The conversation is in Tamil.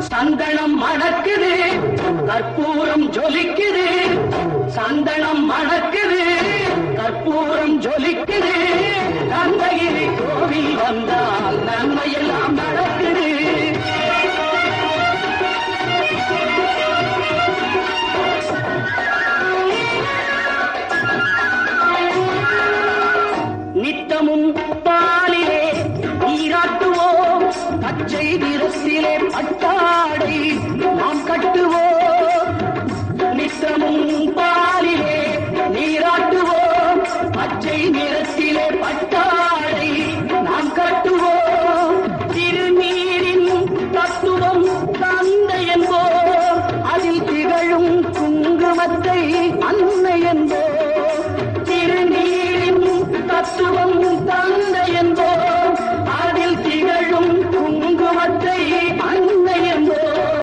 சந்தனம் மணக்குது கற்பூரம் ஜொலிக்குது சந்தனம் மணக்குது கற்பூரம் ஜொலிக்குது கந்தகிரி கோவில் வந்தால் நன்மையெல்லாம் நடக்குது நித்தமும் பாலிலே நீராட்டுவோம் பச்சை நிறத்திலே பட்டாடை நாம் கட்டுவோம்